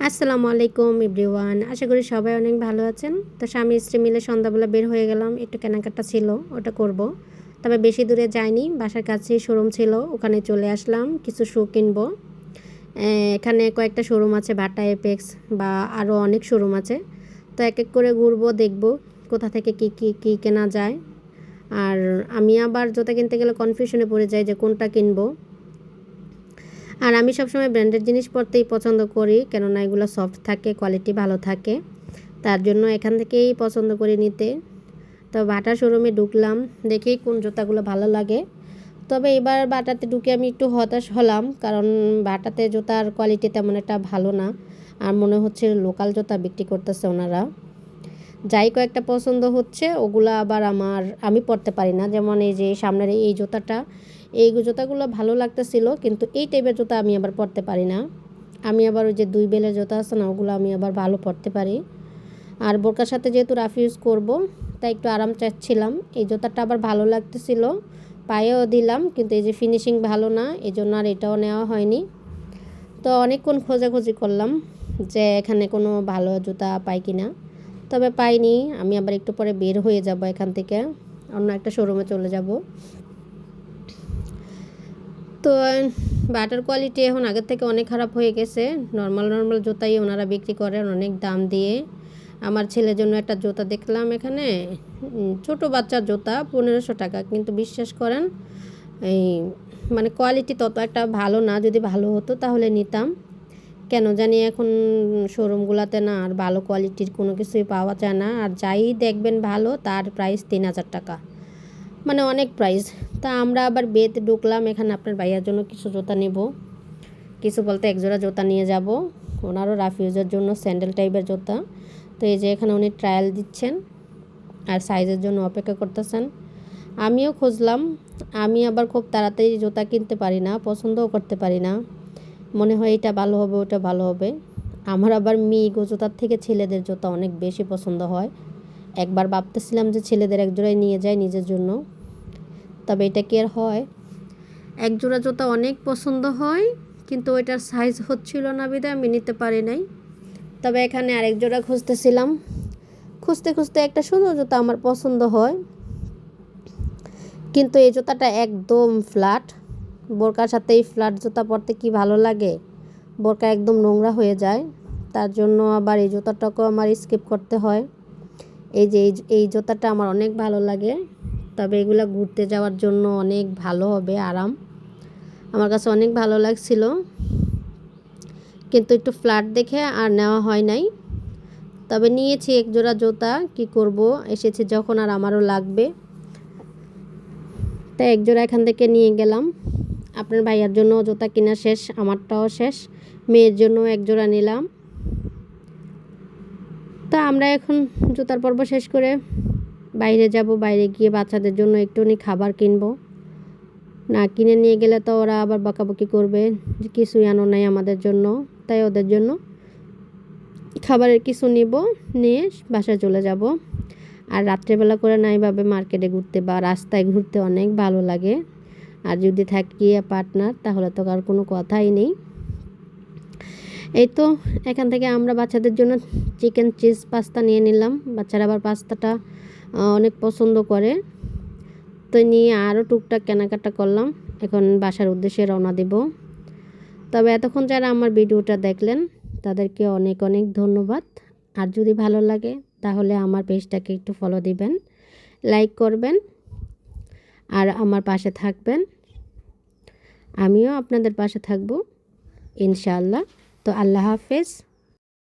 আসসালামু আলাইকুম এভরিওয়ান, আশা করি সবাই অনেক ভালো আছেন। তো স্বামী স্ত্রী মিলে সন্ধ্যাবেলা বের হয়ে গেলাম, একটু কেনাকাটা ছিল, ওটা করব। তবে বেশি দূরে যাইনি, বাসার কাছেই শোরুম ছিল, ওখানে চলে আসলাম কিছু শু কিনবো। এখানে কয়েকটা শোরুম আছে, বাটা এপেক্স বা আরও অনেক শোরুম আছে। তো এক এক করে ঘুরবো, দেখবো কোথা থেকে কি কেনা যায়। আর আমি আবার জুতা কিনতে গেলে কনফিউশনে পড়ে যাই যে কোনটা কিনবো। আর আমি সবসময় ব্র্যান্ডেড জিনিস পরতেই পছন্দ করি, কেননা এগুলো সফট থাকে, কোয়ালিটি ভালো থাকে, তার জন্য এখান থেকেই পছন্দ করে নিতে। তো বাটা শোরুমে ঢুকলাম, দেখি কোন জুতাগুলো ভালো লাগে। তবে এবার বাটাতে ঢুকে আমি একটু হতাশ হলাম, কারণ বাটাতে জুতার কোয়ালিটি তেমন একটা ভালো না। আর মনে হচ্ছে লোকাল জুতা বিক্রি করতেছে ওনারা। যাই কয়েকটা পছন্দ হচ্ছে, ওগুলো আবার আমি পরতে পারি না। যেমন এই যে সামনের এই জুতাটা, এই জুতাগুলো ভালো লাগতেছিল, কিন্তু এই টাইপের জুতা আমি আবার পরতে পারি না। আমি আবার ওই যে 2 বেলের জুতা আছে না, ওগুলো আমি আবার ভালো পরতে পারি। আর বোরকার সাথে যেহেতু রাফ ইউজ করব, তাই একটু আরাম চাচ্ছিলাম। এই জুতাটা আবার ভালো লাগতেছিল, পায়েও দিলাম, কিন্তু এই যে ফিনিশিং ভালো না, এই জন্য আর এটাও নেওয়া হয়নি। তো অনেকক্ষণ খোঁজাখুঁজি করলাম যে এখানে কোনো ভালো জুতা পাই কি না, তবে পাইনি। আমি আবার একটু পরে বের হয়ে যাব, এখান থেকে অন্য একটা শোরুমে চলে যাব। তো বাটার কোয়ালিটি এখন আগের থেকে অনেক খারাপ হয়ে গেছে। নর্মাল জুতাই ওনারা বিক্রি করেন অনেক দাম দিয়ে। আমার ছেলের জন্য একটা জুতা দেখলাম এখানে, ছোট বাচ্চার জুতা, 1500 টাকা। কিন্তু বিশ্বাস করেন, এই মানে কোয়ালিটি তত একটা ভালো না। যদি ভালো হতো তাহলে নিতাম। কেন জানি এখন শোরুমগুলোতে না আর ভালো কোয়ালিটির কোনো কিছুই পাওয়া যায় না। আর যাই দেখবেন ভালো, তার প্রাইস 3000 টাকা, মানে অনেক প্রাইস। তা আমরা আবার বেতে ঢুকলাম, এখানে আপনার ভাইয়ার জন্য কিছু জুতা নেব। কিছু বলতে একজোড়া জুতা নিয়ে যাব, ওনারও রাফ ইউজের জন্য স্যান্ডেল টাইপের জুতা। তো এই যে এখানে উনি ট্রায়াল দিচ্ছেন আর সাইজের জন্য অপেক্ষা করতেছেন। আমিও খুঁজলাম। আমি আবার খুব তাড়াতাড়ি জুতা কিনতে পারি না, পছন্দও করতে পারি না। মনে হয় এটা ভালো হবে, ওটা ভালো হবে। আমার আবার মেয়ে জুতার থেকে ছেলেদের জুতা অনেক বেশি পছন্দ হয়। একবার ভাবতেছিলাম যে ছেলেদের এক জোড়াই নিয়ে যায় নিজের জন্য, তবে এটা কি আর হয়। এক জোড়া জুতা অনেক পছন্দ হয়, কিন্তু ওইটার সাইজ হচ্ছিল না বিধায় আমি নিতে পারি নাই। তবে এখানে আরেক জোড়া খুঁজতেছিলাম, খুঁজতে খুঁজতে একটা সুন্দর জুতা আমার পছন্দ হয়, কিন্তু এই জুতাটা একদম ফ্ল্যাট। বোরকার সাথে এই ফ্ল্যাট জুতা পরতে কি ভালো লাগে, বোরকা একদম নোংরা হয়ে যায়। তার জন্য আবার এই জুতাটাকেও আমার স্কিপ করতে হয়। এই যে এই জুতাটা আমার অনেক ভালো লাগে, তবে এগুলা ঘুরতে যাওয়ার জন্য অনেক ভালো হবে, আরাম। আমার কাছে অনেক ভালো লাগছিল, কিন্তু একটু ফ্ল্যাট দেখে আর নেওয়া হয় নাই। তবে নিয়েছি এক জোড়া জুতা, কি করব, এসেছে যখন আর আমারও লাগবে, তাই এক জোড়া এখান থেকে নিয়ে গেলাম। আপনার ভাইয়ার জন্য জুতা কিনা শেষ, আমারটাও শেষ, মেয়ের জন্য এক জোড়া নিলাম। তা আমরা এখন জুতার পর্ব শেষ করে বাইরে যাব, বাইরে গিয়ে বাচ্চাদের জন্য একটুখানি খাবার কিনবো। না কিনে নিয়ে গেলে তো ওরা আবার বকাবকি করবে যে কিছুই আনো নাই আমাদের জন্য। তাই ওদের জন্য খাবারের কিছু নিব, নিয়ে বাসায় চলে যাব। আর রাত্রেবেলা করে না এইভাবে মার্কেটে ঘুরতে বা রাস্তায় ঘুরতে অনেক ভালো লাগে। আর যদি থাকি পার্টনার, তাহলে তো আর কোনো কথাই নেই। এই তো এখান থেকে আমরা বাচ্চাদের জন্য চিকেন চিজ পাস্তা নিয়ে নিলাম। বাচ্চারা আবার পাস্তাটা অনেক পছন্দ করে। তো নিয়ে আরও টুকটাক কেনাকাটা করলাম, এখন বাসার উদ্দেশ্যে রওনা দেব। তবে এতক্ষণ যারা আমার ভিডিওটা দেখলেন, তাদেরকে অনেক অনেক ধন্যবাদ। আর যদি ভালো লাগে তাহলে আমার পেজটাকে একটু ফলো দিবেন, লাইক করবেন, আর আমার পাশে থাকবেন। আমিও আপনাদের পাশে থাকব ইনশাআল্লাহ। তো আল্লাহ হাফেজ।